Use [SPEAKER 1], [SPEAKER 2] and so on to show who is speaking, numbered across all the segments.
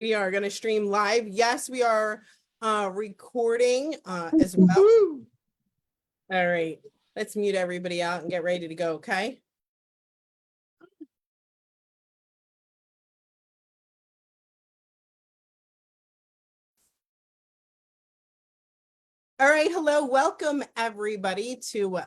[SPEAKER 1] We are going to stream live. Yes, we are recording as well. All right, let's mute everybody out and get ready to go, okay? All right, hello, welcome everybody to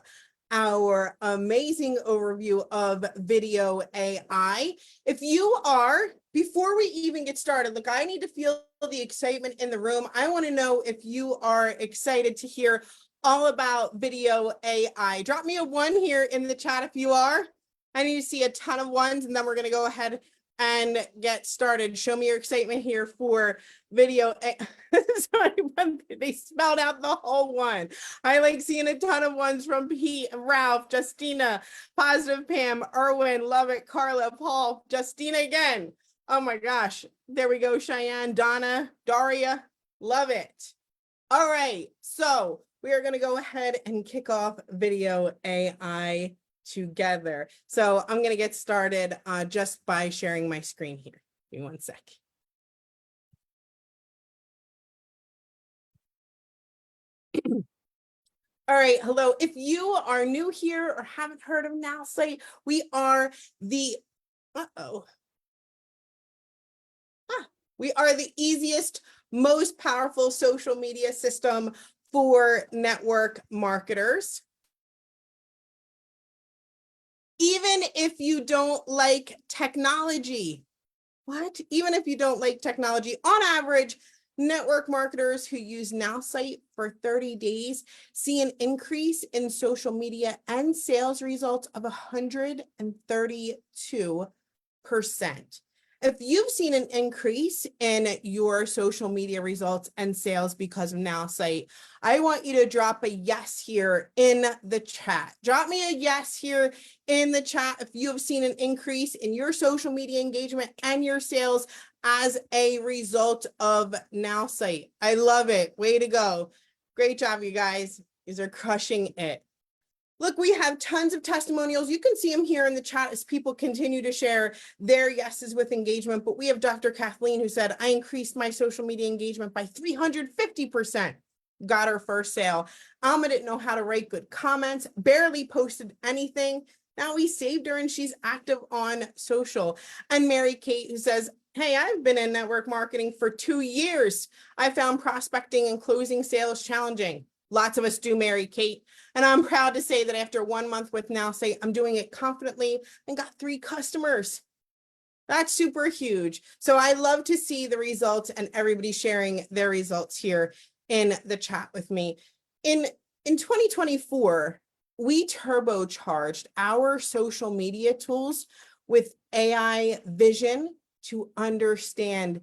[SPEAKER 1] our amazing overview of video AI. If you are, before we even get started, look, I need to feel the excitement in the room. I want to know if you are excited to hear all about video AI. Drop me a 1 here in the chat if you are. I need to see a ton of ones, and then we're going to go ahead and get started. Show me your excitement here for video. Sorry, they spelled out the whole one. I like seeing a ton of ones from Pete, Ralph, Justina, Positive Pam, Erwin, love it, Carla, Paul, Justina again. Oh my gosh. There we go. Cheyenne, Donna, Daria, love it. All right. So we are going to go ahead and kick off video AI together. So I'm going to get started just by sharing my screen here. Give me 1 sec. All right, hello. If you are new here or haven't heard of Nowsite, we are the we are the easiest, most powerful social media system for network marketers. Even if you don't like technology, even if you don't like technology, on average, network marketers who use Nowsite for 30 days see an increase in social media and sales results of 132%. If you've seen an increase in your social media results and sales because of Nowsite, I want you to drop a yes here in the chat. Drop me a yes here in the chat if you have seen an increase in your social media engagement and your sales as a result of Nowsite. I love it. Way to go. Great job, you guys. These are crushing it. Look, we have tons of testimonials. You can see them here in the chat as people continue to share their yeses with engagement. But we have Dr. Kathleen who said, I increased my social media engagement by 350%. Got her first sale. Alma didn't know how to write good comments, barely posted anything. Now we saved her and she's active on social. And Mary Kate who says, hey, I've been in network marketing for 2 years. I found prospecting and closing sales challenging. Lots of us do, Mary Kate. And I'm proud to say that after 1 month with Nowsite, I'm doing it confidently and got 3 customers. That's super huge. So I love to see the results and everybody sharing their results here in the chat with me. In 2024, we turbocharged our social media tools with AI vision to understand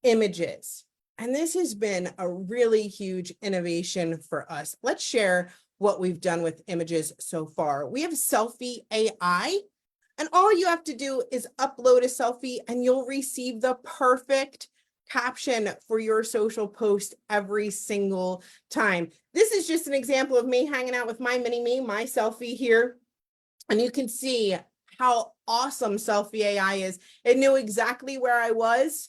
[SPEAKER 1] images. And this has been a really huge innovation for us. Let's share what we've done with images so far. We have Selfie AI, and all you have to do is upload a selfie and you'll receive the perfect caption for your social post every single time. This is just an example of me hanging out with my mini-me, my selfie here. And you can see how awesome Selfie AI is. It knew exactly where I was.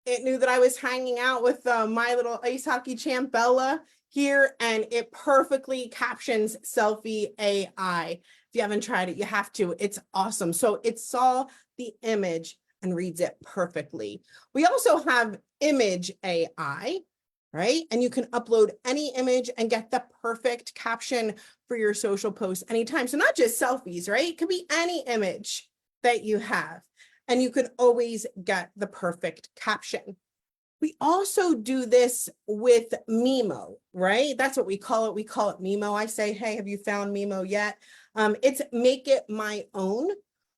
[SPEAKER 1] It knew that I was hanging out with my little ice hockey champ, Bella, here, and it perfectly captions Selfie AI. If you haven't tried it, you have to. It's awesome. So it saw the image and reads it perfectly. We also have Image AI, right? And you can upload any image and get the perfect caption for your social post anytime. So not just selfies, right? It could be any image that you have. And you can always get the perfect caption. We also do this with Mimo, right? That's what we call it. We call it Mimo. I say, hey, have you found Mimo yet? It's Make It My Own,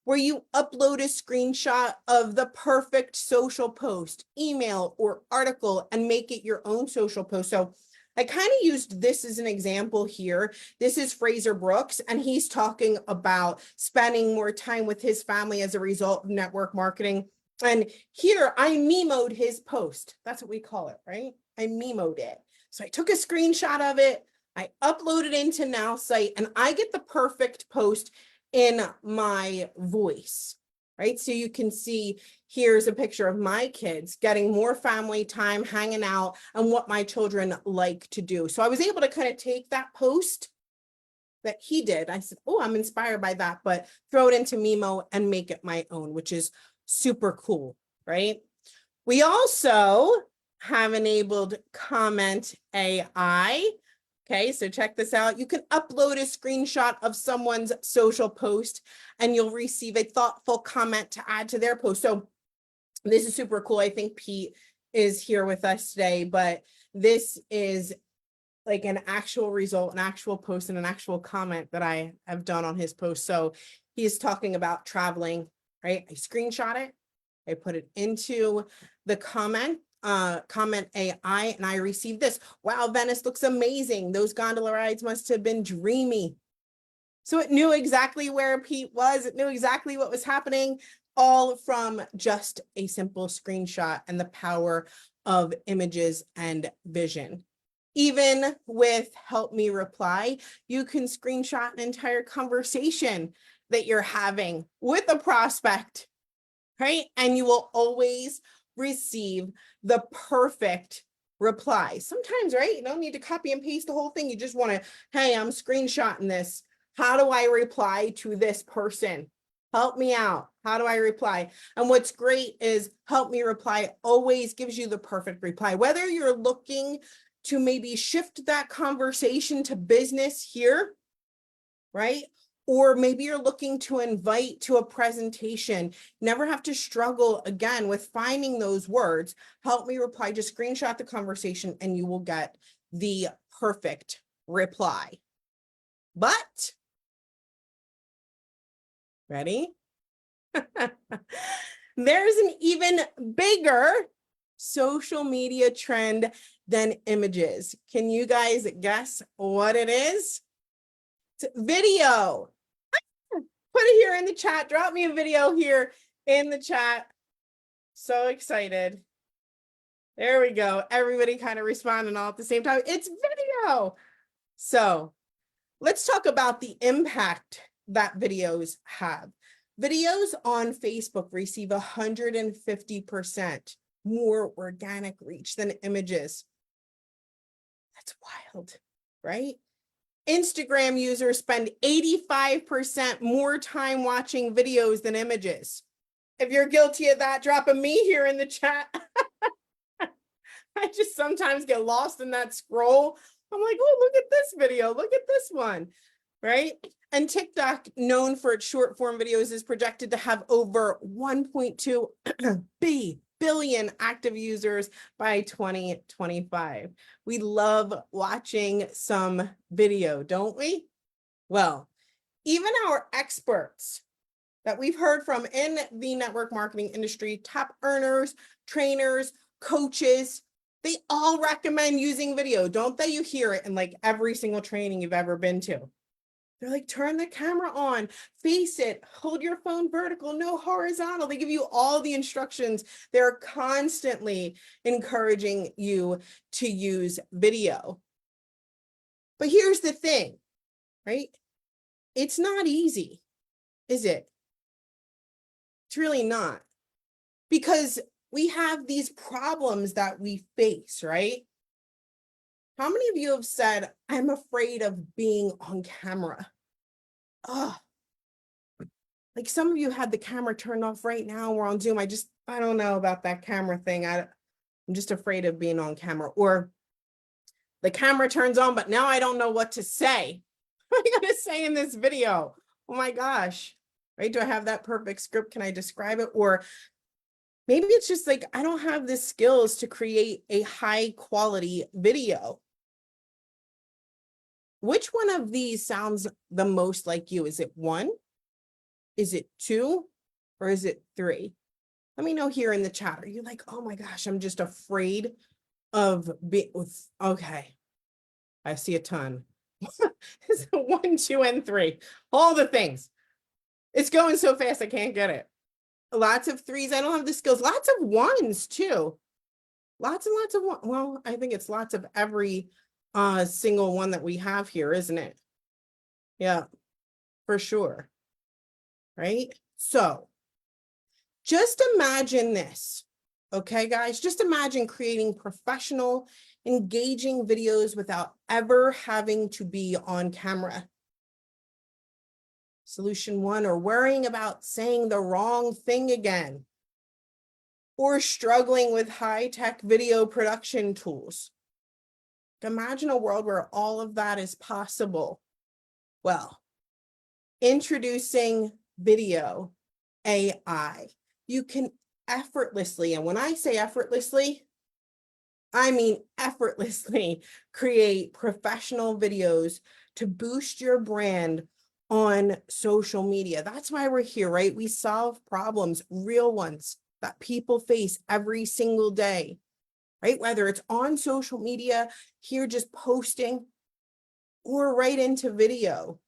[SPEAKER 1] where you upload a screenshot of the perfect social post, email, or article, and make it your own social post. So I kind of used this as an example here. This is Fraser Brooks, and he's talking about spending more time with his family as a result of network marketing. And here I memoed his post. That's what we call it, right? I memoed it. So I took a screenshot of it, I uploaded into Nowsite, and I get the perfect post in my voice, right? So you can see here's a picture of my kids getting more family time, hanging out, and what my children like to do. So I was able to kind of take that post that he did. I said, oh, I'm inspired by that, but throw it into Mimo and make it my own, which is super cool, right? We also have enabled Comment AI. Okay, so check this out. You can upload a screenshot of someone's social post and you'll receive a thoughtful comment to add to their post. So this is super cool. I think Pete is here with us today, but this is like an actual result, an actual post, and an actual comment that I have done on his post. So he's talking about traveling, right? I screenshot it, I put it into the comment AI, and I received this. Wow, Venice looks amazing. Those gondola rides must have been dreamy. So it knew exactly where Pete was. It knew exactly what was happening, all from just a simple screenshot and the power of images and vision. Even with Help Me Reply, you can screenshot an entire conversation that you're having with a prospect, right? And you will always receive the perfect reply. Sometimes, right? You don't need to copy and paste the whole thing. You just want to, hey, I'm screenshotting this. How do I reply to this person? Help me out. How do I reply? And what's great is Help Me Reply always gives you the perfect reply. Whether you're looking to maybe shift that conversation to business here, right? Or maybe you're looking to invite to a presentation, never have to struggle again with finding those words. Help Me Reply, just screenshot the conversation and you will get the perfect reply. But, ready? There's an even bigger social media trend than images. Can you guys guess what it is? It's video. Put it here in the chat. Drop me a video here in the chat. So excited. There we go. Everybody kind of responding all at the same time. It's video. So let's talk about the impact that videos have. Videos on Facebook receive 150% more organic reach than images. That's wild, right? Instagram users spend 85% more time watching videos than images. If you're guilty of that, drop a me here in the chat. I just sometimes get lost in that scroll. I'm like, oh, look at this video. Look at this one, right? And TikTok, known for its short form videos, is projected to have over 1.2 billion active users by 2025. We love watching some video, don't we? Well, even our experts that we've heard from in the network marketing industry, top earners, trainers, coaches, they all recommend using video, don't they? You hear it in like every single training you've ever been to. They're like, turn the camera on, face it, hold your phone vertical, no horizontal. They give you all the instructions. They're constantly encouraging you to use video. But here's the thing, right? It's not easy, is it? It's really not. Because we have these problems that we face, right? How many of you have said, I'm afraid of being on camera? Oh, like some of you had the camera turned off right now. We're on Zoom. I don't know about that camera thing. I'm just afraid of being on camera. Or the camera turns on, but now I don't know what to say. What am I going to say in this video? Oh my gosh, right? Do I have that perfect script? Can I describe it? Or maybe it's just like, I don't have the skills to create a high quality video. Which one of these sounds the most like you? Is it 1? Is it 2? Or is it 3? Let me know here in the chat. Are you like, oh my gosh, I'm just afraid of being, okay. I see a ton. It's 1, 2, and 3. All the things. It's going so fast, I can't get it. Lots of 3s. I don't have the skills. Lots of 1s too. Lots and lots of 1. Well, I think it's lots of every single one that we have here, isn't it? Yeah, for sure. Right? So Just imagine this, okay, guys? Just imagine creating professional, engaging videos without ever having to be on camera. Solution one, or worrying about saying the wrong thing again, or struggling with high-tech video production tools. Imagine a world where all of that is possible. Well, introducing video AI. You can effortlessly, and when I say effortlessly, I mean effortlessly create professional videos to boost your brand on social media. That's why we're here, right? We solve problems, real ones that people face every single day, right? Whether it's on social media, here just posting, or right into video.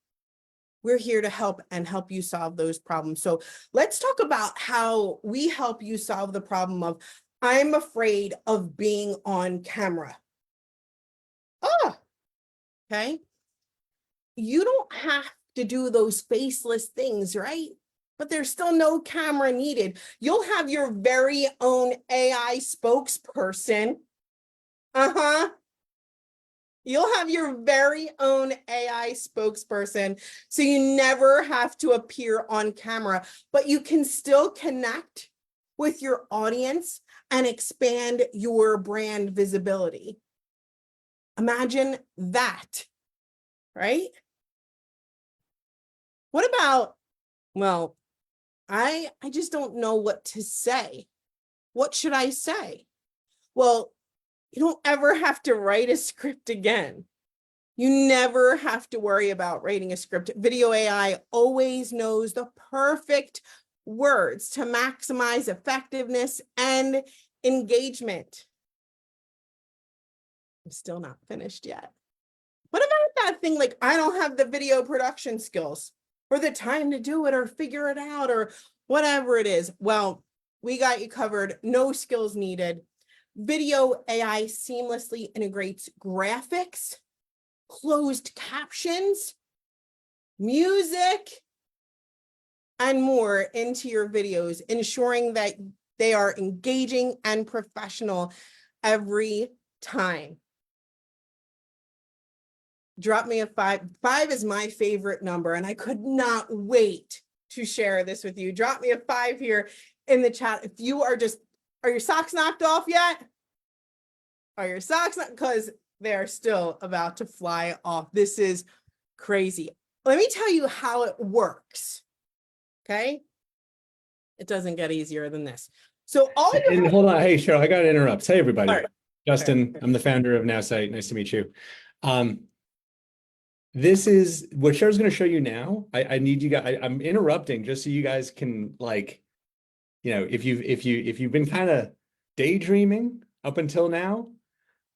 [SPEAKER 1] We're here to help and help you solve those problems. So let's talk about how we help you solve the problem of, I'm afraid of being on camera. Okay. You don't have to do those faceless things, right? But there's still no camera needed. You'll have your very own AI spokesperson. You'll have your very own AI spokesperson, so you never have to appear on camera, but you can still connect with your audience and expand your brand visibility. Imagine that, right? What about, well, I just don't know what to say. What should I say? Well, you don't ever have to write a script again. You never have to worry about writing a script. Video AI always knows the perfect words to maximize effectiveness and engagement. I'm still not finished yet. What about that thing like, I don't have the video production skills or the time to do it or figure it out or whatever it is? Well, we got you covered. No skills needed. Video AI seamlessly integrates graphics, closed captions, music, and more into your videos, ensuring that they are engaging and professional every time. Drop me a 5. 5 is my favorite number, and I could not wait to share this with you. Drop me a 5 here in the chat. If you are your socks knocked off yet? Are your socks not? Because they're still about to fly off. This is crazy. Let me tell you how it works. Okay. It doesn't get easier than this. So
[SPEAKER 2] hold on. Hey, Cheryl, I got to interrupt. Hey, everybody.
[SPEAKER 1] Sorry.
[SPEAKER 2] Justin, I'm the founder of Nowsite. Nice to meet you. This is what Cheryl's going to show you now. I need you guys. I'm interrupting just so you guys can, like, if you've been kind of daydreaming up until now,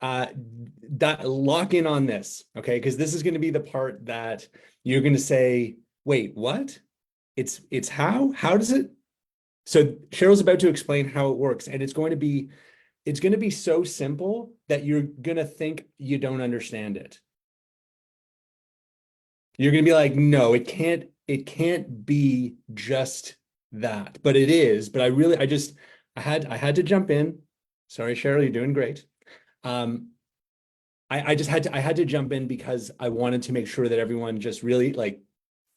[SPEAKER 2] lock in on this, okay? Because this is going to be the part that you're going to say, wait, what? It's how does it? So Cheryl's about to explain how it works, and it's going to be so simple that you're going to think you don't understand it. You're going to be like, no, it can't be just that, but it is. But I had to jump in. Sorry, Cheryl, you're doing great. I had to jump in because I wanted to make sure that everyone just really like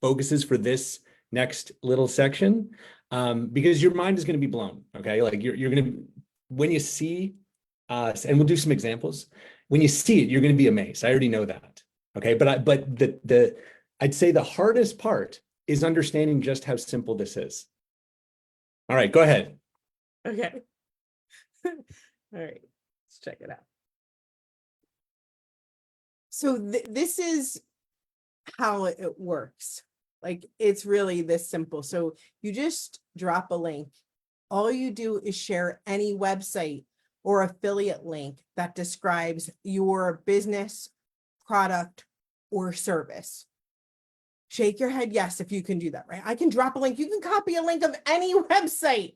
[SPEAKER 2] focuses for this next little section, because your mind is going to be blown. Okay, like you're going to, when you see us, and we'll do some examples. When you see it, you're going to be amazed. I already know that. Okay, but I'd say the hardest part is understanding just how simple this is. All right, go ahead.
[SPEAKER 1] Okay. All right, let's check it out. So this is how it works. Like, it's really this simple. So you just drop a link. All you do is share any website or affiliate link that describes your business, product, or service. Shake your head yes if you can do that, right? I can drop a link. You can copy a link of any website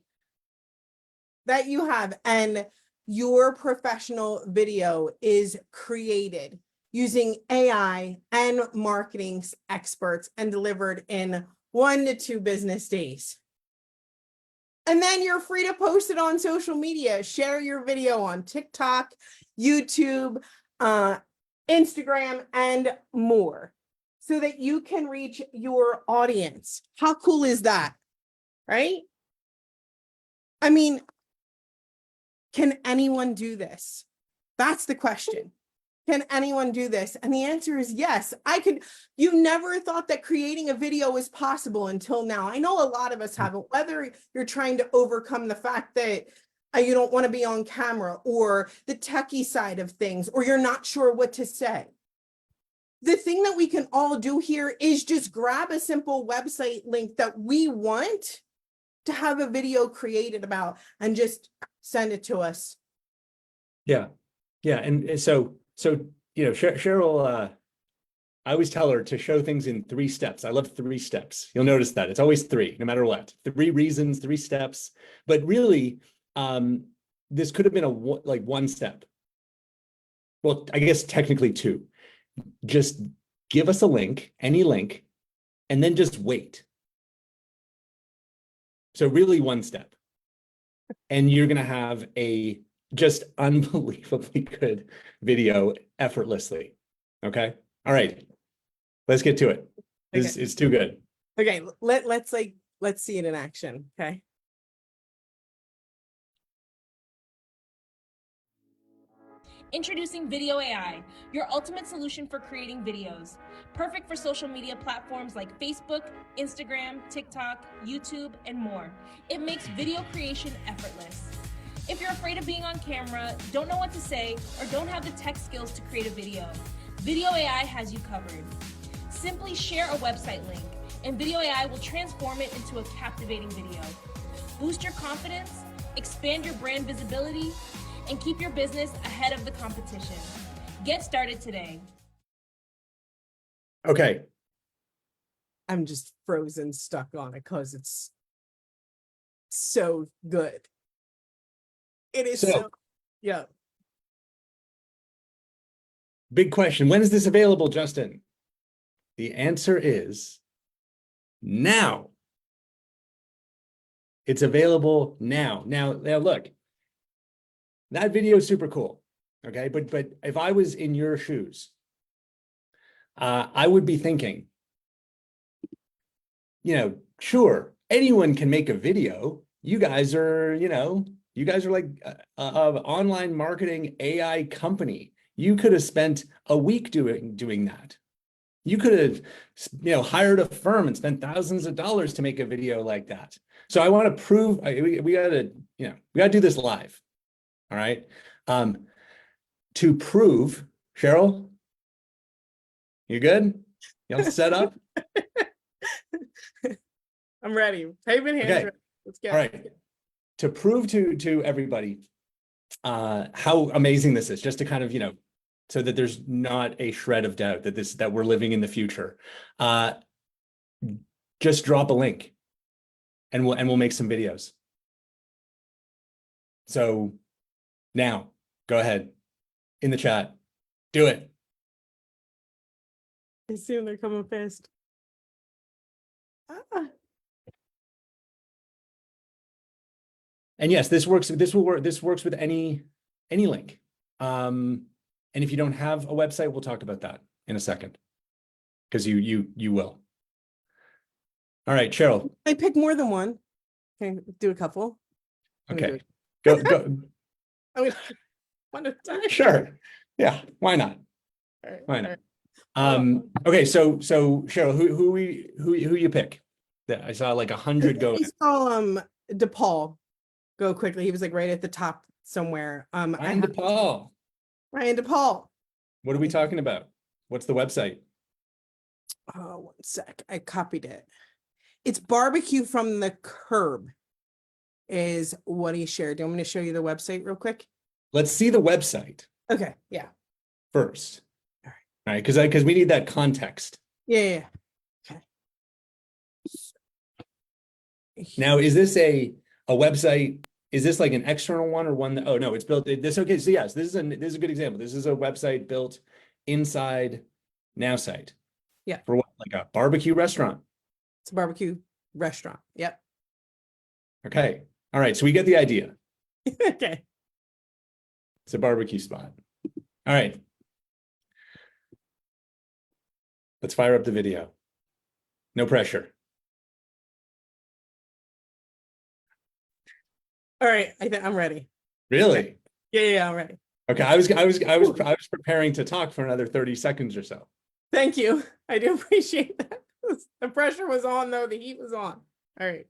[SPEAKER 1] that you have, and your professional video is created using AI and marketing experts and delivered in 1 to 2 business days. And then you're free to post it on social media. Share your video on TikTok, YouTube, Instagram, and more so that you can reach your audience. How cool is that? Right? I mean, can anyone do this? That's the question. Can anyone do this? And the answer is yes. I could. You never thought that creating a video was possible until now. I know a lot of us haven't, whether you're trying to overcome the fact that you don't want to be on camera, or the techie side of things, or you're not sure what to say. The thing that we can all do here is just grab a simple website link that we want to have a video created about and just send it to us.
[SPEAKER 2] Yeah. Yeah. And so, you know, Cheryl, I always tell her to show things in 3 steps. I love 3 steps. You'll notice that it's always 3, no matter what. 3 reasons, 3 steps. But really, this could have been like 1 step. Well, I guess technically 2. Just give us a link, any link, and then just wait. So really 1 step. And you're going to have a just unbelievably good video effortlessly. Okay. All right. Let's get to it. It's too good.
[SPEAKER 1] Okay. Let's see it in action. Okay.
[SPEAKER 3] Introducing VideoAI, your ultimate solution for creating videos. Perfect for social media platforms like Facebook, Instagram, TikTok, YouTube, and more. It makes video creation effortless. If you're afraid of being on camera, don't know what to say, or don't have the tech skills to create a video, VideoAI has you covered. Simply share a website link, and VideoAI will transform it into a captivating video. Boost your confidence, expand your brand visibility, and keep your business ahead of the competition. Get started today.
[SPEAKER 2] Okay.
[SPEAKER 1] I'm just frozen, stuck on it because it's so good. It is so yeah.
[SPEAKER 2] Big question. When is this available, Justin? The answer is now. It's available now. Now look, that video is super cool. Okay. But if I was in your shoes, I would be thinking, you know, sure, anyone can make a video. You guys are like an online marketing AI company. You could have spent a week doing that. You could have, hired a firm and spent thousands of dollars to make a video like that. So I want to prove we gotta do this live. All right. To prove, Cheryl, you good? You all set up?
[SPEAKER 1] I'm ready. Pavement hands.
[SPEAKER 2] Okay.
[SPEAKER 1] Ready. Let's go.
[SPEAKER 2] All right. To prove to everybody how amazing this is, just to kind of, so that there's not a shred of doubt that we're living in the future. Just drop a link and we'll make some videos. So now go ahead in the chat. Do it.
[SPEAKER 1] I assume they're coming fast.
[SPEAKER 2] And yes, this works. This will work. This works with any link. And if you don't have a website, we'll talk about that in a second, because you will. All right, Cheryl.
[SPEAKER 1] I pick more than one. Okay, do a couple.
[SPEAKER 2] Okay, go.
[SPEAKER 1] I mean, one at a time.
[SPEAKER 2] Sure. Yeah. Why not?
[SPEAKER 1] All right,
[SPEAKER 2] Why not?
[SPEAKER 1] all right.
[SPEAKER 2] Okay. So Cheryl, who you pick? That I saw like 100 go.
[SPEAKER 1] I saw DePaul go quickly. He was like right at the top somewhere.
[SPEAKER 2] Ryan DePaul.
[SPEAKER 1] Ryan DePaul.
[SPEAKER 2] What are we talking about? What's the website?
[SPEAKER 1] Oh, 1 sec. I copied it. It's Barbecue from the Curb is what he shared. Do you want me to show you the website real quick?
[SPEAKER 2] Let's see the website
[SPEAKER 1] Okay. Yeah.
[SPEAKER 2] first.
[SPEAKER 1] All
[SPEAKER 2] right. Because we need that context.
[SPEAKER 1] Yeah. Okay.
[SPEAKER 2] Now, is this a website? Is this like an external one or one that, oh no, it's built this? Okay. So yes, this is a good example. This is a website built inside Nowsite.
[SPEAKER 1] Yeah.
[SPEAKER 2] For what? Like a barbecue restaurant.
[SPEAKER 1] It's a barbecue restaurant. Yep.
[SPEAKER 2] Okay. All right, so we get the idea.
[SPEAKER 1] Okay.
[SPEAKER 2] It's a barbecue spot. All right. Let's fire up the video. No pressure.
[SPEAKER 1] All right. I think I'm ready.
[SPEAKER 2] Really?
[SPEAKER 1] Yeah, I'm ready.
[SPEAKER 2] Okay, I was preparing to talk for another 30 seconds or so.
[SPEAKER 1] Thank you. I do appreciate that. The pressure was on, though. The heat was on. All right.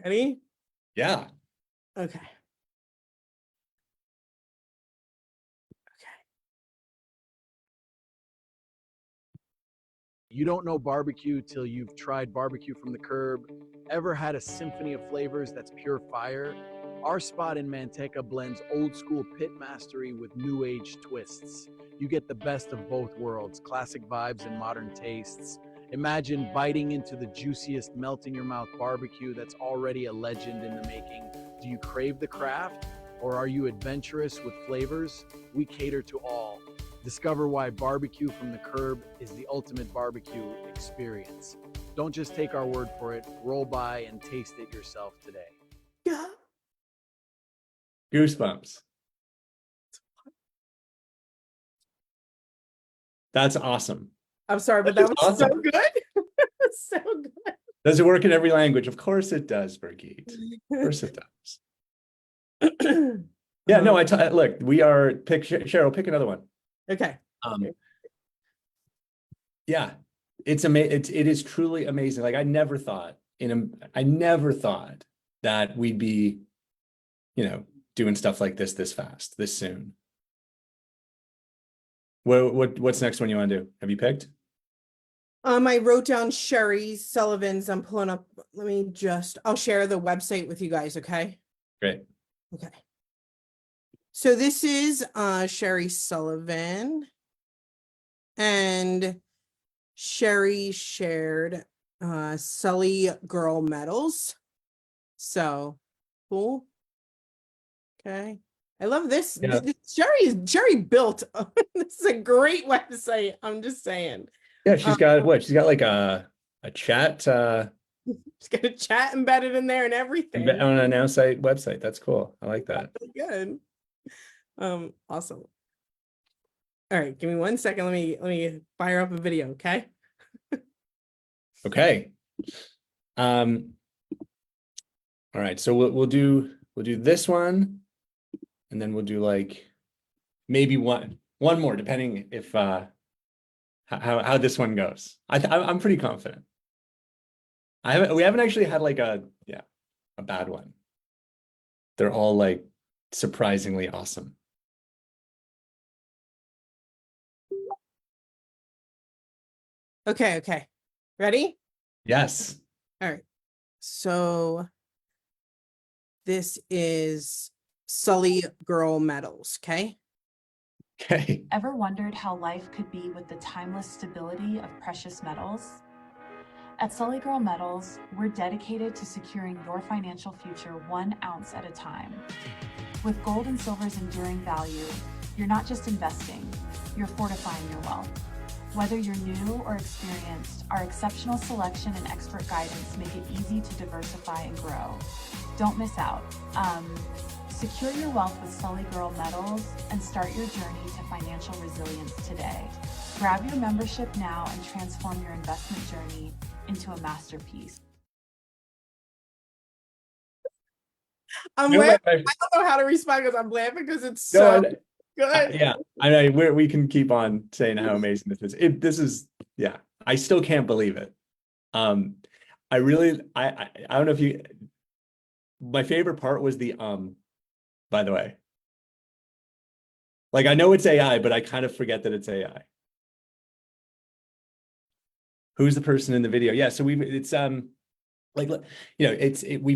[SPEAKER 1] Ready?
[SPEAKER 2] Yeah.
[SPEAKER 1] Okay.
[SPEAKER 4] You don't know barbecue till you've tried barbecue from the curb. Ever had a symphony of flavors that's pure fire? Our spot in Manteca blends old school pit mastery with new age twists. You get the best of both worlds, classic vibes and modern tastes. Imagine biting into the juiciest melt in your mouth barbecue that's already a legend in the making. Do you crave the craft? Or are you adventurous with flavors? We cater to all. Discover why barbecue from the curb is the ultimate barbecue experience. Don't just take our word for it. Roll by and taste it yourself today.
[SPEAKER 1] Yeah.
[SPEAKER 2] Goosebumps. That's awesome.
[SPEAKER 1] I'm sorry, but
[SPEAKER 2] That
[SPEAKER 1] that
[SPEAKER 2] is
[SPEAKER 1] was so
[SPEAKER 2] awesome.
[SPEAKER 1] good. So good.
[SPEAKER 2] Does it work in every language? Of course it does, Birgit. Of course it does. Yeah, no, look, we are Cheryl, pick another one.
[SPEAKER 1] Okay.
[SPEAKER 2] Yeah, it is truly amazing. Like I never thought that we'd be, doing stuff like this fast, this soon. What's next one you want to do? Have you picked?
[SPEAKER 1] I wrote down Sherry Sullivan's. I'm pulling up. I'll share the website with you guys. Okay.
[SPEAKER 2] Great.
[SPEAKER 1] Okay. So this is Sherry Sullivan, and Sherry shared Sully Girl Medals. So cool. Okay. I love this.
[SPEAKER 2] Yeah.
[SPEAKER 1] Sherry built. This is a great website. I'm just saying.
[SPEAKER 2] Yeah, she's got what? She's got like a chat
[SPEAKER 1] She's got a chat embedded in there and everything.
[SPEAKER 2] on a Nowsite website. That's cool. I like that.
[SPEAKER 1] Good. Awesome. All right, give me 1 second. Let me fire up a video, okay?
[SPEAKER 2] Okay. All right, so we'll do this one, and then we'll do like maybe one more, depending if how this one goes. I'm pretty confident. We haven't actually had like a bad one. They're all like surprisingly awesome.
[SPEAKER 1] Okay. Ready?
[SPEAKER 2] Yes.
[SPEAKER 1] All right. So this is Sully Girl Medals, okay?
[SPEAKER 2] Okay.
[SPEAKER 5] Ever wondered how life could be with the timeless stability of precious metals? At Sully Girl Metals, we're dedicated to securing your financial future 1 ounce at a time. With gold and silver's enduring value, you're not just investing, you're fortifying your wealth. Whether you're new or experienced, our exceptional selection and expert guidance make it easy to diversify and grow. Don't miss out. Secure your wealth with Sully Girl Metals and start your journey to financial resilience today. Grab your membership now and transform your investment journey into a masterpiece.
[SPEAKER 1] I'm
[SPEAKER 2] No,
[SPEAKER 1] laughing. I don't know how to respond because I'm laughing because it's so good.
[SPEAKER 2] Yeah, I know we can keep on saying how amazing this is. I still can't believe it. I don't know if my favorite part was the by the way. Like I know it's AI, but I kind of forget that it's AI. Who's the person in the video? Yeah, so we've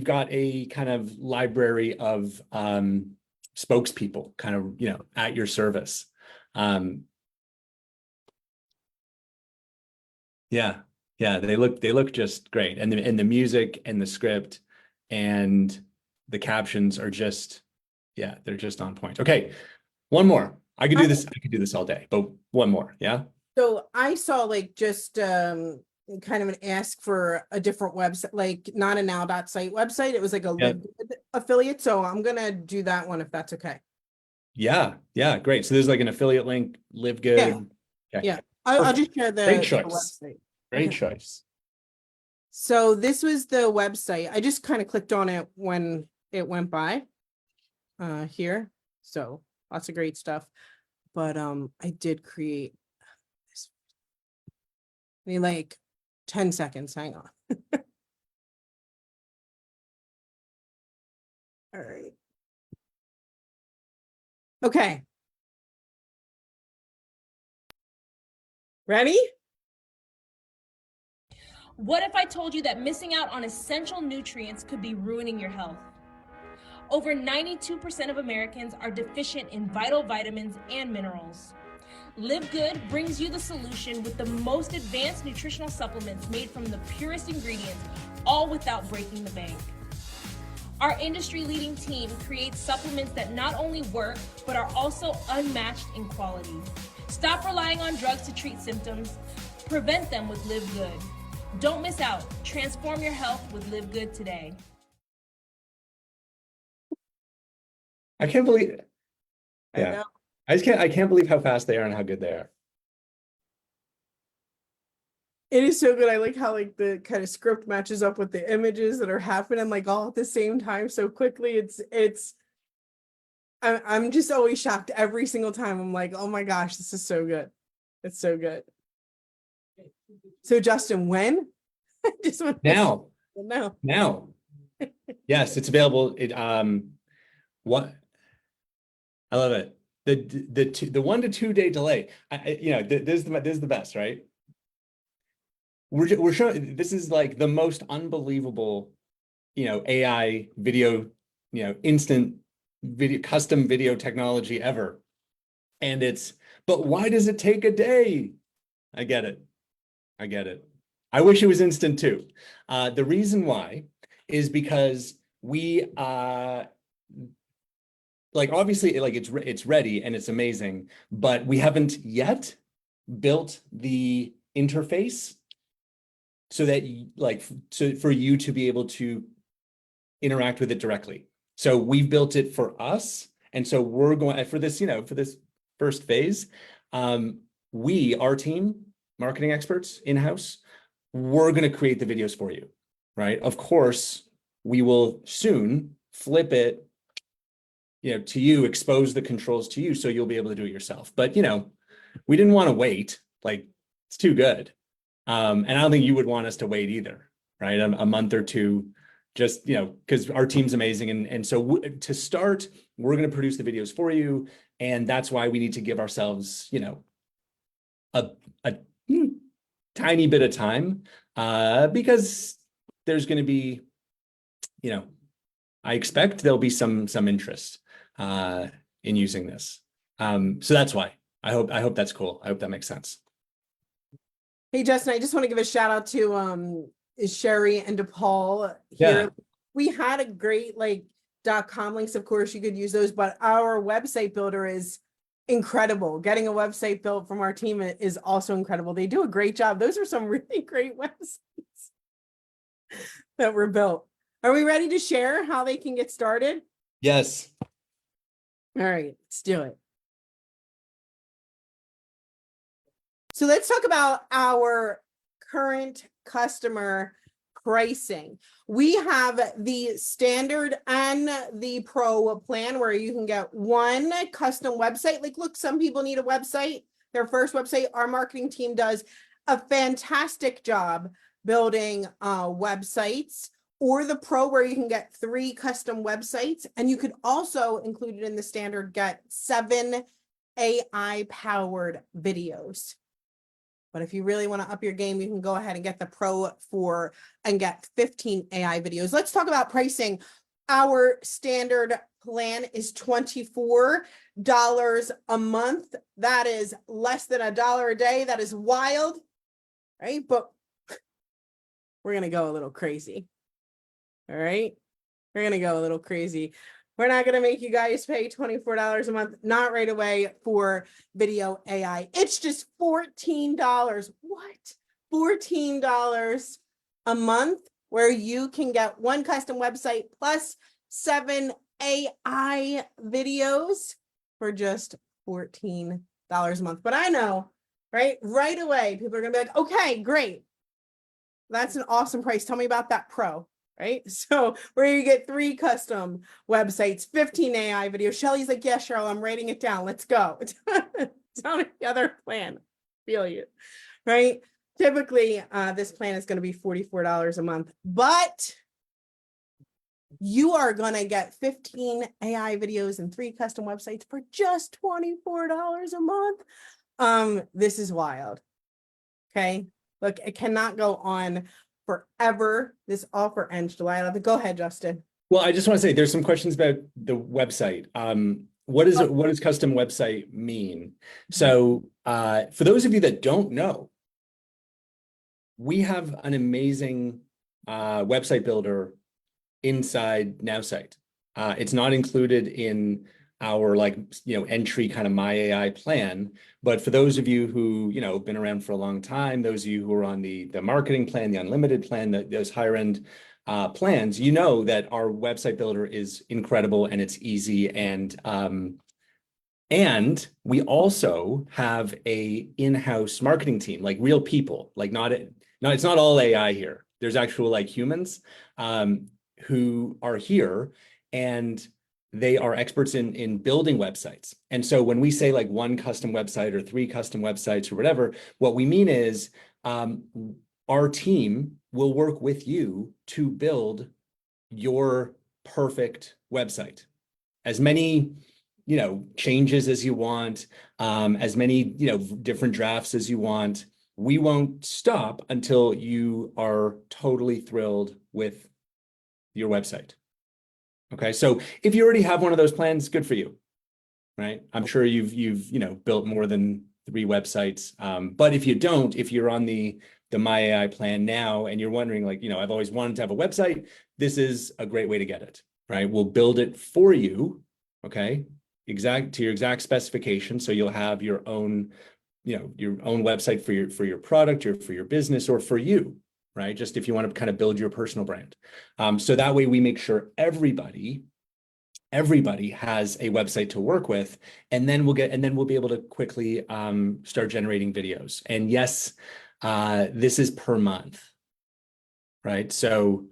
[SPEAKER 2] got a kind of library of spokespeople kind of, at your service. They look just great. And the music and the script and the captions are just, they're just on point. Okay. One more. I could do this all day, but one more. Yeah.
[SPEAKER 1] So I saw like just kind of an ask for a different website, like not a now.site website. It was like a
[SPEAKER 2] Yeah.
[SPEAKER 1] Live Good affiliate. So I'm gonna do that one if that's okay.
[SPEAKER 2] Yeah, great. So there's like an affiliate link, Live Good. Okay.
[SPEAKER 1] Yeah, I'll
[SPEAKER 2] Perfect.
[SPEAKER 1] just share
[SPEAKER 2] Great
[SPEAKER 1] the
[SPEAKER 2] choice.
[SPEAKER 1] website.
[SPEAKER 2] Great
[SPEAKER 1] Okay.
[SPEAKER 2] choice.
[SPEAKER 1] So this was the website. I just kind of clicked on it when it went by here. So lots of great stuff. But I did create this. I mean, like 10 seconds. Hang on. All right. Okay. Ready?
[SPEAKER 3] What if I told you that missing out on essential nutrients could be ruining your health? Over 92% of Americans are deficient in vital vitamins and minerals. Live Good brings you the solution with the most advanced nutritional supplements made from the purest ingredients, all without breaking the bank. Our industry-leading team creates supplements that not only work, but are also unmatched in quality. Stop relying on drugs to treat symptoms. Prevent them with Live Good. Don't miss out. Transform your health with Live Good today.
[SPEAKER 2] I can't believe,
[SPEAKER 1] I
[SPEAKER 2] yeah.
[SPEAKER 1] know.
[SPEAKER 2] I can't believe how fast they are and how good they are.
[SPEAKER 1] It is so good. I like how like the kind of script matches up with the images that are happening like all at the same time so quickly. I'm just always shocked every single time. I'm like, oh my gosh, this is so good. It's so good. So Justin, when? I just want
[SPEAKER 2] Now.
[SPEAKER 1] now.
[SPEAKER 2] Yes, it's available. What? I love it. The 1 to 2 day delay. This is the best, right? We're showing this is like the most unbelievable, AI video, instant video, custom video technology ever. And but why does it take a day? I get it. I wish it was instant too. The reason why is because we like obviously like it's ready and it's amazing, but we haven't yet built the interface so that for you to be able to interact with it directly. So we've built it for us, and so we're going for this, for this first phase. Our team, marketing experts in-house, we're going to create the videos for you, right? Of course, we will soon flip it, to you, expose the controls to you, so you'll be able to do it yourself. But, we didn't want to wait. Like, it's too good. And I don't think you would want us to wait either, right? A month or two, just, because our team's amazing. And so to start, we're going to produce the videos for you. And that's why we need to give ourselves, a tiny bit of time, because there's going to be, I expect there'll be some interest in using this. So that's why. I hope that's cool. I hope that makes sense.
[SPEAKER 1] Hey Justin, I just want to give a shout out to Sherry and DePaul here.
[SPEAKER 2] Yeah.
[SPEAKER 1] We had a great .com links, of course you could use those, but our website builder is incredible. Getting a website built from our team is also incredible. They do a great job. Those are some really great websites that were built. Are we ready to share how they can get started?
[SPEAKER 2] Yes.
[SPEAKER 1] All right, let's do it. So let's talk about our current customer pricing. We have the standard and the pro plan where you can get one custom website. Like, look, some people need a website, their first website. Our marketing team does a fantastic job building websites. Or the pro where you can get 3 custom websites, and you could also, included in the standard, get 7 AI powered videos. But if you really want to up your game, you can go ahead and get the Pro and get 15 AI videos. Let's talk about pricing. Our standard plan is $24 a month. That is less than $1 a day. That is wild, right? But we're going to go a little crazy. All right. We're going to go a little crazy. We're not going to make you guys pay $24 a month, not right away, for VideoAI. It's just $14. What? $14 a month, where you can get one custom website plus 7 AI videos for just $14 a month. But I know, right away, people are gonna be like, okay, great. That's an awesome price. Tell me about that pro, right? So where you get 3 custom websites, 15 AI videos. Shelly's like, yeah, Cheryl, I'm writing it down. Let's go. Tell me the other plan. Feel you, right? Typically, this plan is going to be $44 a month, but you are going to get 15 AI videos and 3 custom websites for just $24 a month. This is wild. Okay. Look, it cannot go on forever. This offer ends July 11th. Go ahead, Justin.
[SPEAKER 2] Well, I just want to say there's some questions about the website. What does custom website mean? So for those of you that don't know, we have an amazing website builder inside Nowsite. It's not included in our entry kind of My AI plan, but for those of you who have been around for a long time, those of you who are on the marketing plan, the unlimited plan, those higher end plans, that our website builder is incredible and it's easy, and we also have a in-house marketing team, like real people, it's not all AI here. There's actual humans who are here, and they are experts in building websites. And so when we say one custom website or 3 custom websites or whatever, what we mean is our team will work with you to build your perfect website. As many changes as you want, as many different drafts as you want. We won't stop until you are totally thrilled with your website. Okay, so if you already have one of those plans, good for you, right? I'm sure you've built more than 3 websites. But if you don't, if you're on the My AI plan now and you're wondering I've always wanted to have a website, this is a great way to get it, right? We'll build it for you, okay, to your exact specification. So you'll have your own website for your product or for your business or for you, right? Just if you want to kind of build your personal brand. So that way we make sure everybody has a website to work with, and then we'll be able to quickly start generating videos. And yes, this is per month, right? So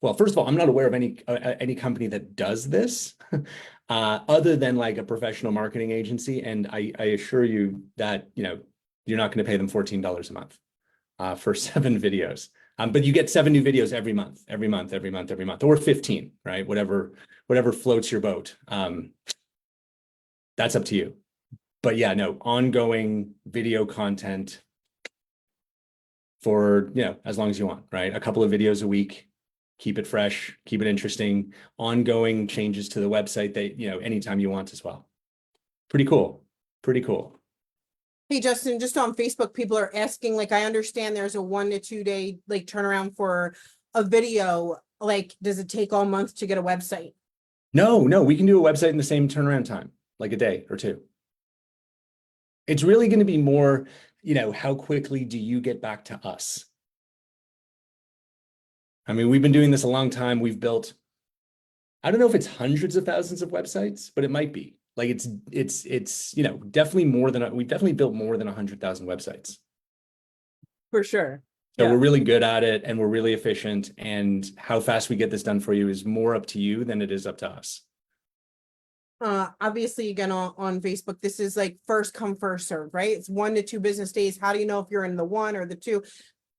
[SPEAKER 2] well, first of all, I'm not aware of any company that does this other than a professional marketing agency. And I assure you that, you're not going to pay them $14 a month for 7 videos. But you get 7 new videos every month, or 15, right? Whatever floats your boat. That's up to you. But yeah, no, ongoing video content for, as long as you want, right? A couple of videos a week. Keep it fresh, keep it interesting, ongoing changes to the website that, anytime you want as well. Pretty cool.
[SPEAKER 1] Hey, Justin, just on Facebook, people are asking, I understand there's a 1 to 2 day turnaround for a video. Does it take all month to get a website?
[SPEAKER 2] No, we can do a website in the same turnaround time, a day or 2. It's really going to be more, how quickly do you get back to us? I mean, we've been doing this a long time. We've built, I don't know if it's hundreds of thousands of websites, but it might be. It's definitely more than, we've definitely built more than 100,000 websites.
[SPEAKER 1] For sure.
[SPEAKER 2] So we're really good at it and we're really efficient, and how fast we get this done for you is more up to you than it is up to us.
[SPEAKER 1] Obviously, again, on Facebook, this is first come, first serve, right? It's 1 to 2 business days. How do you know if you're in the 1 or the 2?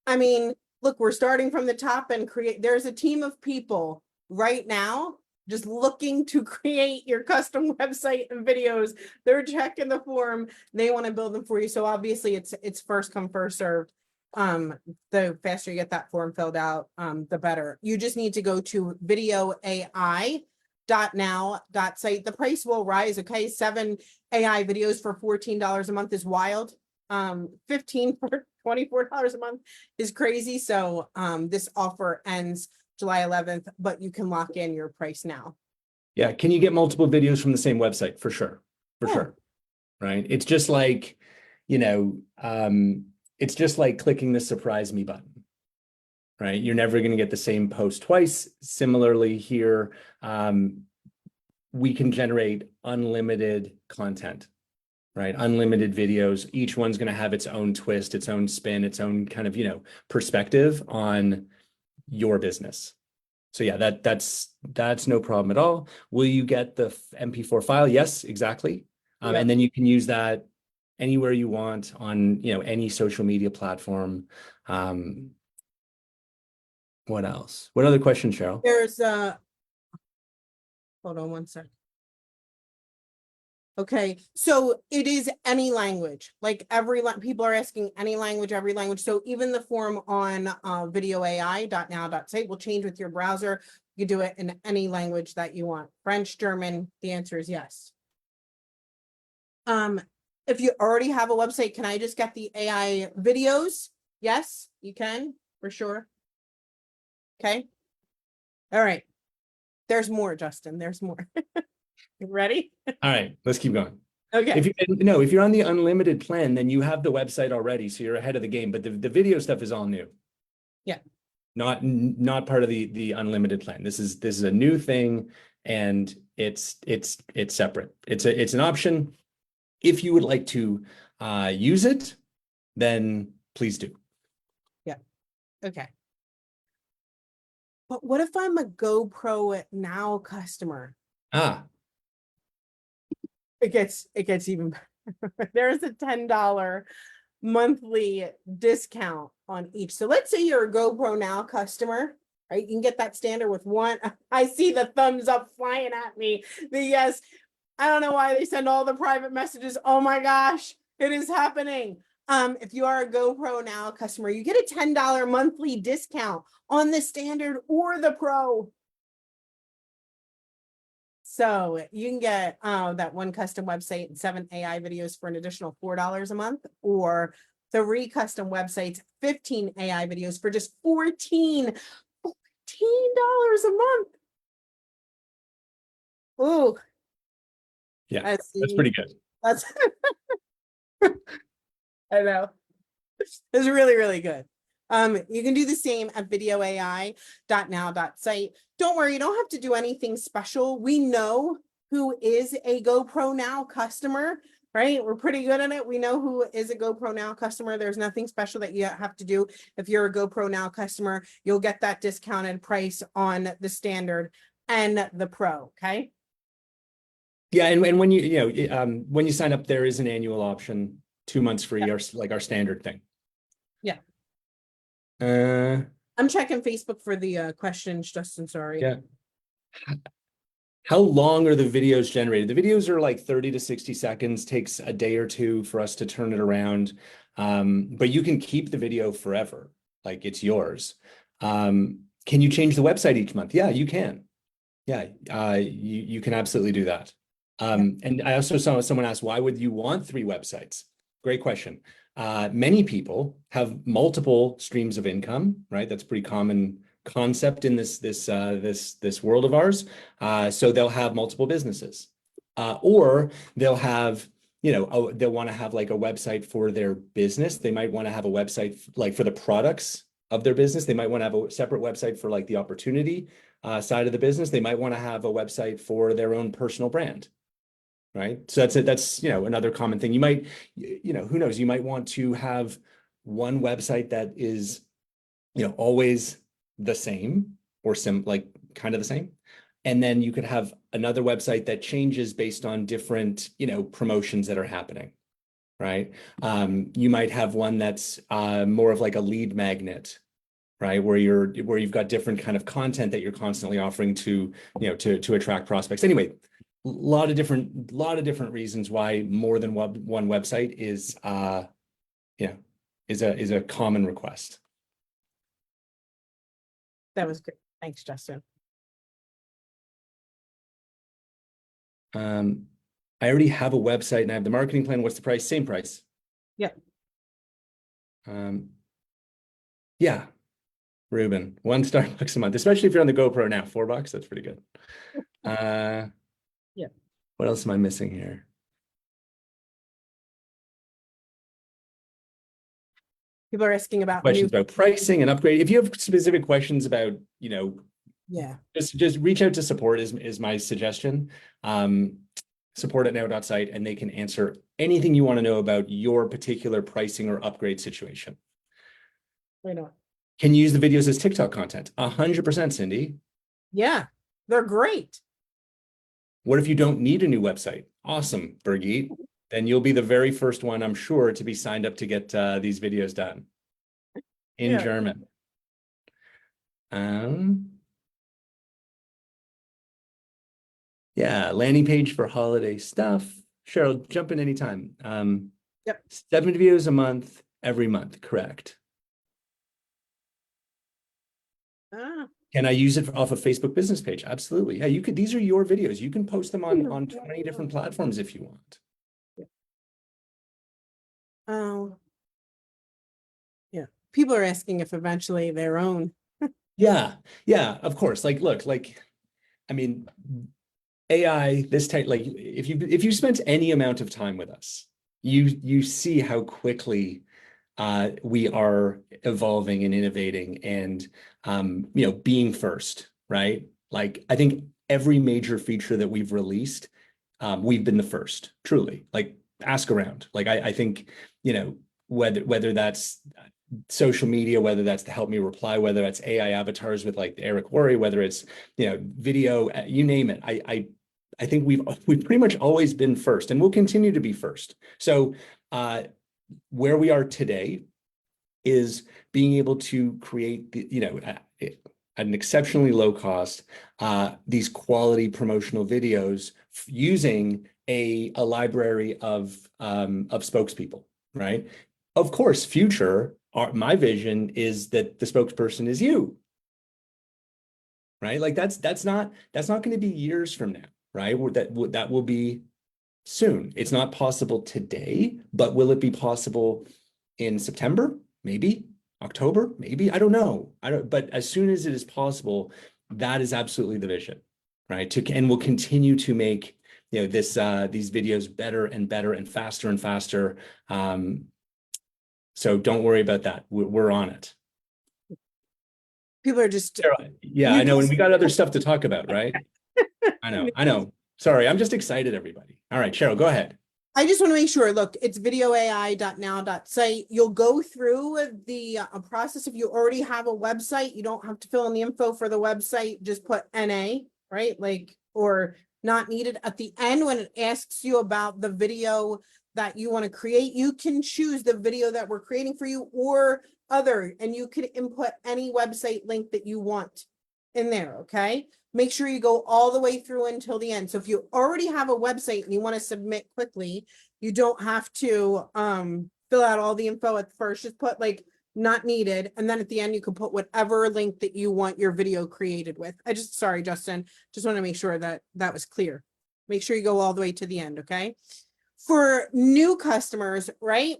[SPEAKER 1] I mean, look, we're starting from the top and there's a team of people right now just looking to create your custom website and videos. They're checking the form. They want to build them for you. So obviously it's first come, first served. The faster you get that form filled out, the better. You just need to go to VideoAI.now.site. The price will rise. Okay. 7 AI videos for $14 a month is wild. 15 for $24 a month is crazy. So this offer ends July 11th, but you can lock in your price now.
[SPEAKER 2] Yeah. Can you get multiple videos from the same website? For sure. Right. It's just it's just like clicking the surprise me button, right? You're never going to get the same post twice. Similarly here, we can generate unlimited content, right? Unlimited videos. Each one's going to have its own twist, its own spin, its own kind of, perspective on your business. So yeah, that's no problem at all. Will you get the MP4 file? Yes, exactly.
[SPEAKER 1] Yep.
[SPEAKER 2] And then you can use that anywhere you want on, any social media platform. What else? What other questions, Cheryl?
[SPEAKER 1] There's hold on one sec. Okay, so it is any language, like people are asking any language, every language. So even the form on VideoAI.now.site will change with your browser. You can do it in any language that you want. French, German, the answer is yes. If you already have a website, can I just get the AI videos? Yes, you can, for sure. Okay. All right. There's more, Justin. There's more. You ready?
[SPEAKER 2] All right, let's keep going.
[SPEAKER 1] Okay.
[SPEAKER 2] If you're on the unlimited plan, then you have the website already, so you're ahead of the game. But the video stuff is all new.
[SPEAKER 1] Yeah.
[SPEAKER 2] Not part of the unlimited plan. This is a new thing, and it's separate. It's an option. If you would like to use it, then please do.
[SPEAKER 1] Yeah. Okay. But what if I'm a GoPro Now customer?
[SPEAKER 2] Ah,
[SPEAKER 1] It gets even better. There's a $10 monthly discount on each. So let's say you're a GoPro Now customer, right? You can get that standard with one. I see the thumbs up flying at me. The yes. I don't know why they send all the private messages. Oh my gosh, it is happening. If you are a GoPro Now customer, you get a $10 monthly discount on the standard or the pro. So you can get that one custom website and 7 AI videos for an additional $4 a month, or 3 custom websites, 15 AI videos for just $14 a month. Ooh.
[SPEAKER 2] yeah, that's pretty good.
[SPEAKER 1] That's I know. It's really, really good. You can do the same at VideoAI.now.site. Don't worry, you don't have to do anything special. We know who is a GoPro Now customer, right? We're pretty good at it. We know who is a GoPro Now customer. There's nothing special that you have to do. If you're a GoPro Now customer, you'll get that discounted price on the standard and the pro, okay?
[SPEAKER 2] Yeah, and when when you sign up, there is an annual option, 2 months free, or like our standard thing.
[SPEAKER 1] Yeah.
[SPEAKER 2] I'm
[SPEAKER 1] checking Facebook for the questions, Justin, sorry.
[SPEAKER 2] Yeah. How long are the videos generated? The videos are like 30 to 60 seconds, takes a day or two for us to turn it around. But you can keep the video forever, like it's yours. Can you change the website each month? Yeah, you can. Yeah, you can absolutely do that. And I also saw someone ask, why would you want 3 websites? Great question. Many people have multiple streams of income, right? That's a pretty common concept in this world of ours. So they'll have multiple businesses, or they'll have, they'll want to have like a website for their business. They might want to have a website like for the products of their business. They might want to have a separate website for like the opportunity side of the business. They might want to have a website for their own personal brand. Right. So that's it. That's, another common thing. You might, who knows, you might want to have one website that is, always the same or like kind of the same. And then you could have another website that changes based on different, promotions that are happening. Right. You might have one that's more of like a lead magnet, right? Where you've got different kind of content that you're constantly offering to, to attract prospects. Anyway, a lot of different reasons why more than one website is is a common request.
[SPEAKER 1] That was great. Thanks, Justin.
[SPEAKER 2] I already have a website and I have the marketing plan. What's the price? Same price.
[SPEAKER 1] Yeah.
[SPEAKER 2] Yeah, Ruben, $1 Starbucks a month, especially if you're on the GoPro Now, $4. That's pretty good. Yeah. What else am I missing here?
[SPEAKER 1] People are asking about
[SPEAKER 2] questions about pricing and upgrade. If you have specific questions about,
[SPEAKER 1] yeah.
[SPEAKER 2] just reach out to support is my suggestion. Support@now.site, and they can answer anything you want to know about your particular pricing or upgrade situation.
[SPEAKER 1] Right on.
[SPEAKER 2] Can you use the videos as TikTok content? 100%, Cindy.
[SPEAKER 1] Yeah, they're great.
[SPEAKER 2] What if you don't need a new website? Awesome, Birgit. Then you'll be the very first one, I'm sure, to be signed up to get these videos done in German. Yeah, landing page for holiday stuff. Cheryl, jump in anytime.
[SPEAKER 1] Yep.
[SPEAKER 2] 7 videos a month, every month, correct. Can I use it off a Facebook business page? Absolutely. Yeah, you could. These are your videos. You can post them on 20 different platforms if you want.
[SPEAKER 1] Oh, yeah. People are asking if eventually their own.
[SPEAKER 2] Yeah, of course. Look, I mean, AI, this type, if you spent any amount of time with us, you see how quickly we are evolving and innovating and being first, right? Like, I think every major feature that we've released, we've been the first, truly. Like, ask around. Like, I think, whether that's social media, whether that's to help me reply, whether that's AI avatars with like Eric Worre, whether it's video, you name it. I think we've pretty much always been first, and we'll continue to be first. So where we are today is being able to create at an exceptionally low cost these quality promotional videos using a library of spokespeople, right? Of course, my vision is that the spokesperson is you, right? Like that's not going to be years from now, right? That will be soon. It's not possible today, but will it be possible in September? Maybe. October? Maybe. I don't know. But as soon as it is possible, that is absolutely the vision, right? And we'll continue to make these videos better and better and faster. So don't worry about that. We're on it.
[SPEAKER 1] People are just.
[SPEAKER 2] Yeah, I know. And we got other stuff to talk about, right? I know. Sorry, I'm just excited, everybody. All right, Cheryl, go ahead.
[SPEAKER 1] I just want to make sure, look, it's VideoAI.now.site. You'll go through the process. If you already have a website, you don't have to fill in the info for the website. Just put NA, right? Or not needed. At the end, when it asks you about the video that you want to create, you can choose the video that we're creating for you or other, and you can input any website link that you want in there, okay? Make sure you go all the way through until the end. So if you already have a website and you want to submit quickly, you don't have to fill out all the info at first. Just put not needed. And then at the end, you can put whatever link that you want your video created with. Sorry, Justin, just want to make sure that that was clear. Make sure you go all the way to the end, okay? For new customers, right?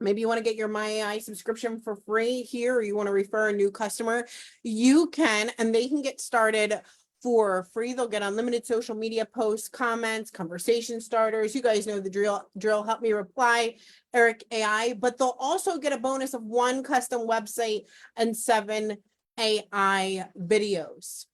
[SPEAKER 1] Maybe you want to get your My AI subscription for free here, or you want to refer a new customer, you can, and they can get started for free. They'll get unlimited social media posts, comments, conversation starters. You guys know the drill. Help me reply, Eric AI, but they'll also get a bonus of 1 custom website and 7 AI videos.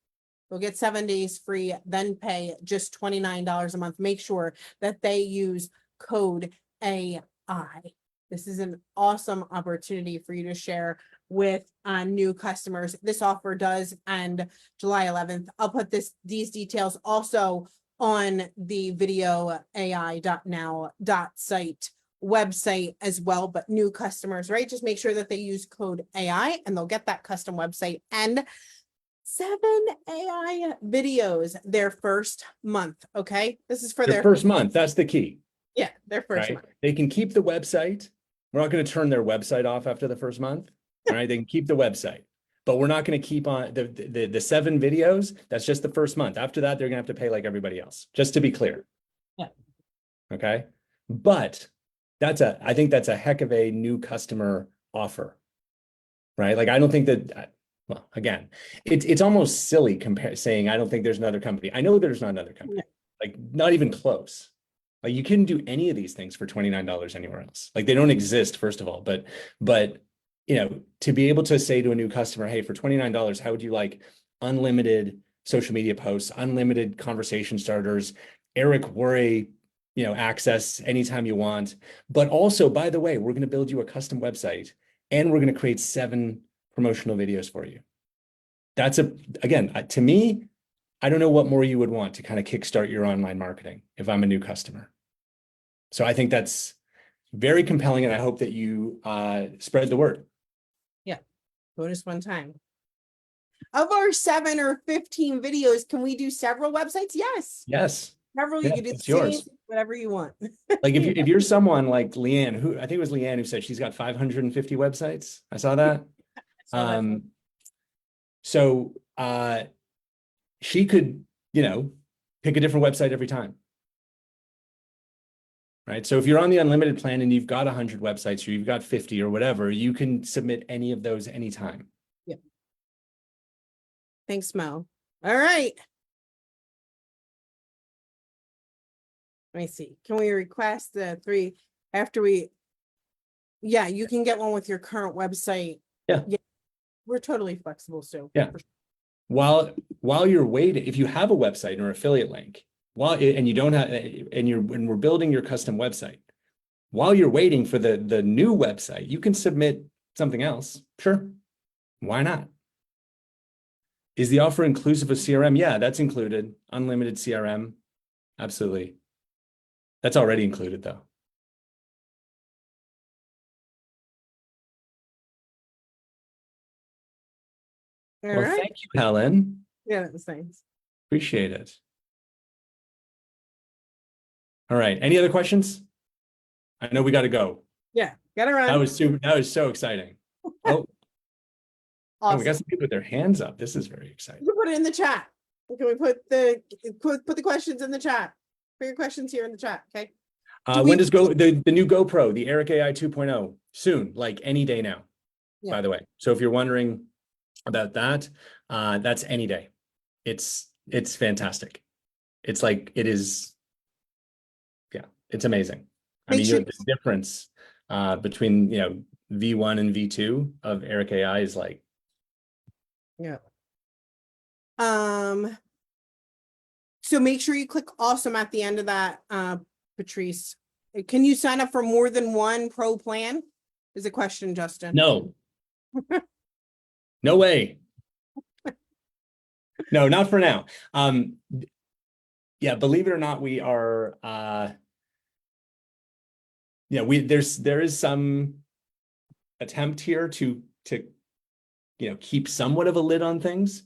[SPEAKER 1] They'll get 7 days free, then pay just $29 a month. Make sure that they use code AI. This is an awesome opportunity for you to share with new customers. This offer does end July 11th. I'll put these details also on the VideoAI.now.site website as well. But new customers, right? Just make sure that they use code AI and they'll get that custom website and 7 AI videos their first month. Okay, this is for
[SPEAKER 2] their first month. That's the key.
[SPEAKER 1] Yeah, their first month.
[SPEAKER 2] They can keep the website. We're not going to turn their website off after the first month. All right, they can keep the website, but we're not going to keep on the 7 videos. That's just the first month. After that, they're going to have to pay like everybody else, just to be clear.
[SPEAKER 1] Yeah.
[SPEAKER 2] Okay. But I think that's a heck of a new customer offer, right? Like, I don't think that, well, again, it's almost silly saying, I don't think there's another company. I know there's not another company, like not even close. Like you couldn't do any of these things for $29 anywhere else. Like they don't exist, first of all, but to be able to say to a new customer, hey, for $29, how would you like unlimited social media posts, unlimited conversation starters, Eric Worre, access anytime you want. But also, by the way, we're going to build you a custom website and we're going to create 7 promotional videos for you. That's again, to me, I don't know what more you would want to kind of kickstart your online marketing if I'm a new customer. So I think that's very compelling, and I hope that you spread the word.
[SPEAKER 1] Yeah, bonus one time. Of our 7 or 15 videos, can we do several websites? Yes.
[SPEAKER 2] Yes.
[SPEAKER 1] Several, you can do the
[SPEAKER 2] it's
[SPEAKER 1] same,
[SPEAKER 2] yours.
[SPEAKER 1] whatever you want.
[SPEAKER 2] Like if you're someone like Leanne, who I think it was Leanne who said she's got 550 websites. I saw that. So she could, pick a different website every time. Right. So if you're on the unlimited plan and you've got 100 websites or you've got 50 or whatever, you can submit any of those anytime.
[SPEAKER 1] Yep. Thanks, Mo. All right. Let me see. Can we request the 3 after we? Yeah, you can get one with your current website.
[SPEAKER 2] Yeah.
[SPEAKER 1] We're totally flexible. So
[SPEAKER 2] yeah. While you're waiting, if you have a website or affiliate link, and you don't have, and we're building your custom website, while you're waiting for the new website, you can submit something else. Sure. Why not? Is the offer inclusive of CRM? Yeah, that's included. Unlimited CRM. Absolutely. That's already included though.
[SPEAKER 1] All right.
[SPEAKER 2] Thank you, Helen.
[SPEAKER 1] Yeah, that's nice.
[SPEAKER 2] Appreciate it. All right. Any other questions? I know we got to go.
[SPEAKER 1] Yeah, gotta run.
[SPEAKER 2] That was so exciting. Oh,
[SPEAKER 1] Awesome.
[SPEAKER 2] we got some people with their hands up. This is very exciting.
[SPEAKER 1] You can put it in the chat. Can we put the questions in the chat? Put your questions here in the chat, okay?
[SPEAKER 2] When does the new GoPro, the Eric AI 2.0? Soon, like any day now, by the way. So if you're wondering about that, that's any day. It's fantastic. It's like, it is, it's amazing. I mean, the difference between, V1 and V2 of Eric AI is like.
[SPEAKER 1] Yeah. So make sure you click awesome at the end of that, Patrice. Can you sign up for more than one pro plan? Is a question, Justin.
[SPEAKER 2] No. No way. No, not for now. Yeah, believe it or not, we are there is some attempt here to keep somewhat of a lid on things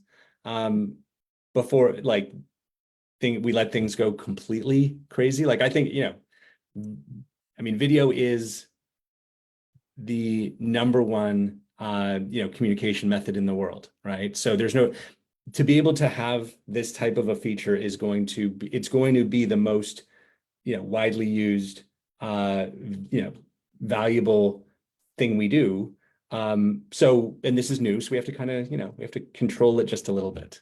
[SPEAKER 2] before we let things go completely crazy. Like I think, video is the number one communication method in the world, right? So to be able to have this type of a feature it's going to be the most widely used valuable thing we do. And this is new, so we have to kind of we have to control it just a little bit.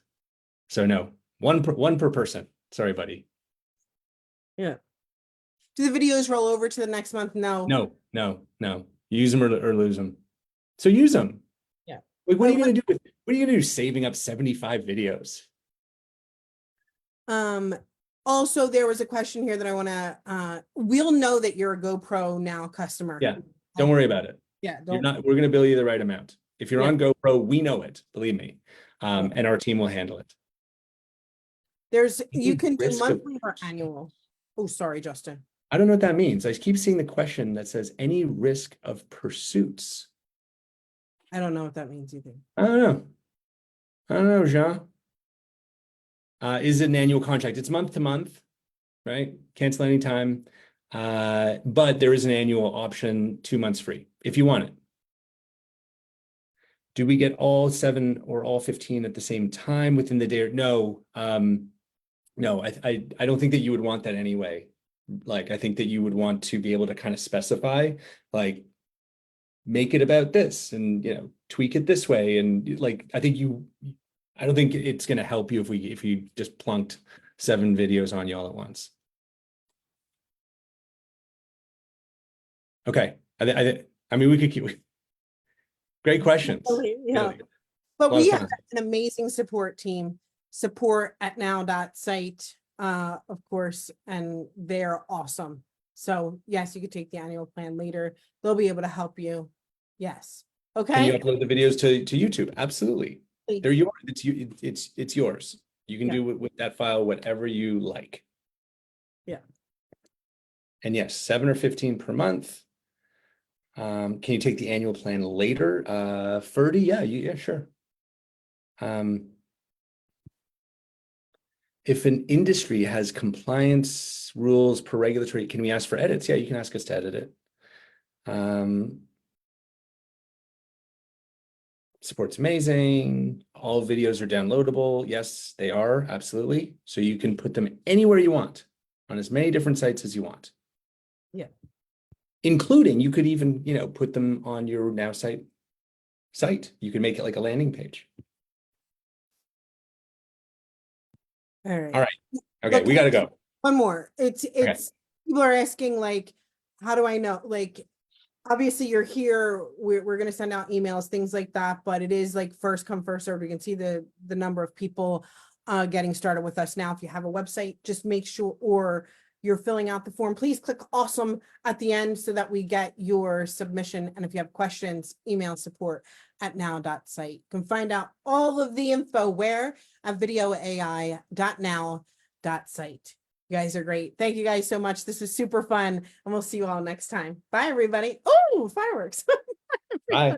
[SPEAKER 2] So no, one per person. Sorry, buddy.
[SPEAKER 1] Yeah. Do the videos roll over to the next month? No.
[SPEAKER 2] No. Use them or lose them. So use them.
[SPEAKER 1] Yeah.
[SPEAKER 2] Like, what are you gonna do? What are you gonna do? Saving up 75 videos.
[SPEAKER 1] Also, there was a question here that I want to. We'll know that you're a GoPro Now customer.
[SPEAKER 2] Yeah. Don't worry about it.
[SPEAKER 1] Yeah.
[SPEAKER 2] We're gonna bill you the right amount. If you're on GoPro, we know it. Believe me, and our team will handle it.
[SPEAKER 1] You can do monthly or annual. Oh, sorry, Justin.
[SPEAKER 2] I don't know what that means. I keep seeing the question that says any risk of pursuits.
[SPEAKER 1] I don't know what that means either.
[SPEAKER 2] I don't know, Jean. Is it an annual contract? It's month to month, right? Cancel anytime. But there is an annual option, 2 months free if you want it. Do we get all 7 or all 15 at the same time within the day? No. No, I don't think that you would want that anyway. Like, I think that you would want to be able to kind of specify, like, make it about this and, tweak it this way. And like, I don't think it's going to help you if you just plunked 7 videos on you all at once. Okay. I mean, we could keep, great questions.
[SPEAKER 1] Yeah.
[SPEAKER 2] Really.
[SPEAKER 1] But
[SPEAKER 2] A lot of
[SPEAKER 1] we have
[SPEAKER 2] fun.
[SPEAKER 1] an amazing support team, support@now.site, of course, and they're awesome. So yes, you could take the annual plan later. They'll be able to help you. Yes.
[SPEAKER 2] Can you
[SPEAKER 1] Okay.
[SPEAKER 2] upload the videos to YouTube? Absolutely. They're yours. It's yours. You can
[SPEAKER 1] Yeah.
[SPEAKER 2] do with that file whatever you like.
[SPEAKER 1] Yeah.
[SPEAKER 2] And yes, 7 or 15 per month. Can you take the annual plan later? 30, yeah, sure. If an industry has compliance rules per regulatory, can we ask for edits? Yeah, you can ask us to edit it. Support's amazing. All videos are downloadable. Yes, they are, absolutely. So you can put them anywhere you want on as many different sites as you want.
[SPEAKER 1] Yeah.
[SPEAKER 2] Including, you could even, put them on your Nowsite site. You can make it like a landing page.
[SPEAKER 1] All right.
[SPEAKER 2] All right. Okay, we got to go.
[SPEAKER 1] One more. It's people are asking like, how do I know? Like, obviously you're here. We're going to send out emails, things like that, but it is like first come, first serve. You can see the number of people getting started with us now. If you have a website, just make sure, or you're filling out the form, please click awesome at the end so that we get your submission. And if you have questions, email support@now.site. You can find out all of the info where at VideoAI.now.site. You guys are great. Thank you guys so much. This was super fun, and we'll see you all next time. Bye, everybody. Oh, fireworks.
[SPEAKER 2] Bye.